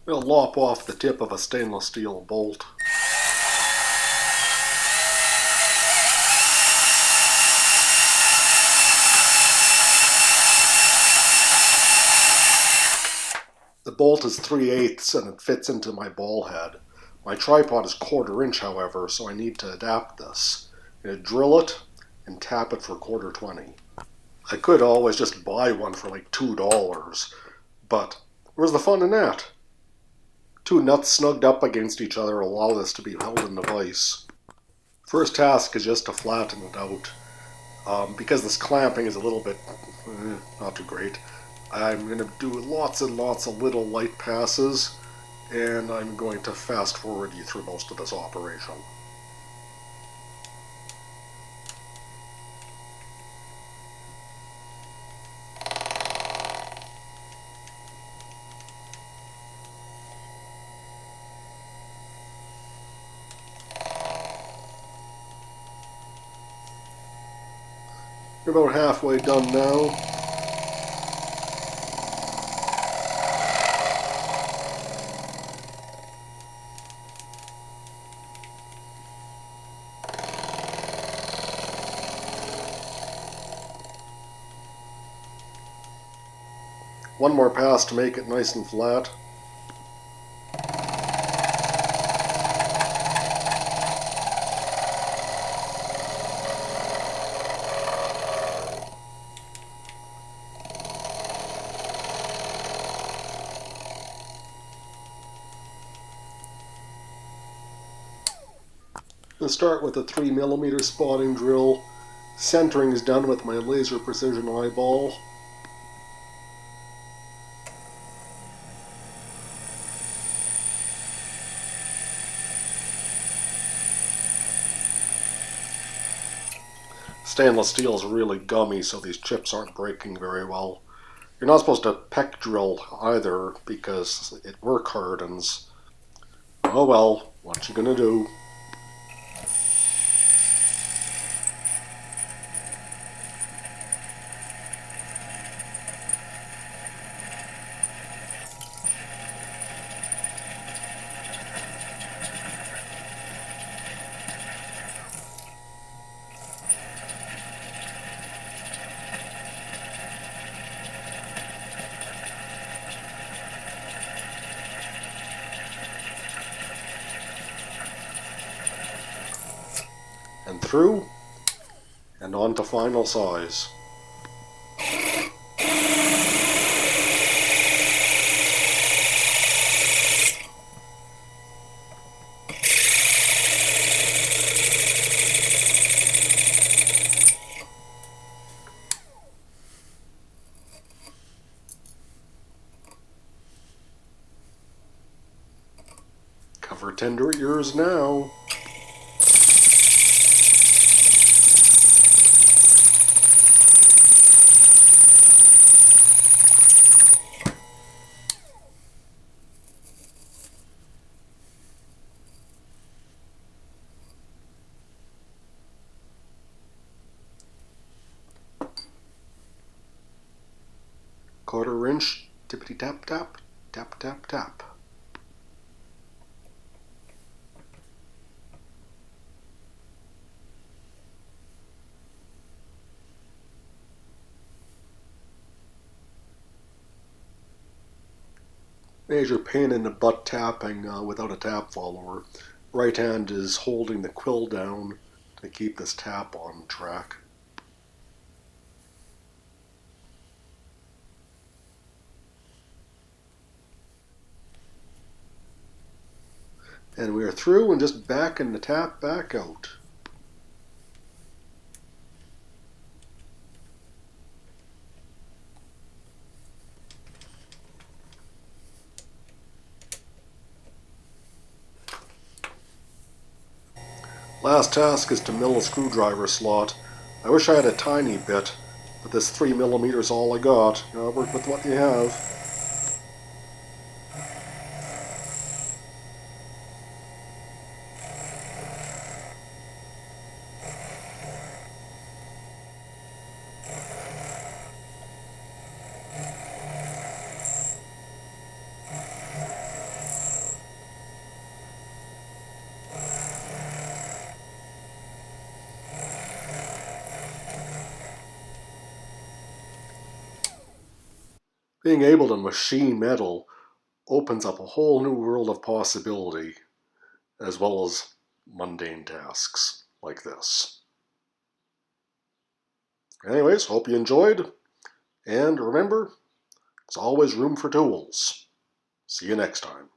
We'll lop off the tip of a stainless steel bolt. The bolt is 3/8 and it fits into my ball head. My tripod is 1/4 inch, however, so I need to adapt this. I'm going to drill it and tap it for 1/4 20. I could always just buy one for like $2, but where's the fun in that? Two nuts snugged up against each other allow this to be held in the vise. First task is just to flatten it out. Because this clamping is a little bit not too great, I'm going to do lots and lots of little light passes, and I'm going to fast forward you through most of this operation. You're about halfway done now. One more pass to make it nice and flat. I'll start with a 3mm spotting drill. Centering is done with my laser precision eyeball. Stainless steel is really gummy, so these chips aren't breaking very well. You're not supposed to peck drill either, because it work hardens. Oh well, what you gonna do? And through, and on to final size. Cover tender ears now. Quarter inch, tippity tap tap, tap tap tap. Major pain in the butt tapping without a tap follower. Right hand is holding the quill down to keep this tap on track. And we are through and just backing the tap back out. Last task is to mill a screwdriver slot. I wish I had a tiny bit, but this 3mm is all I got. Work with what you have. Being able to machine metal opens up a whole new world of possibility, as well as mundane tasks like this. Anyways, hope you enjoyed, and remember, there's always room for tools. See you next time.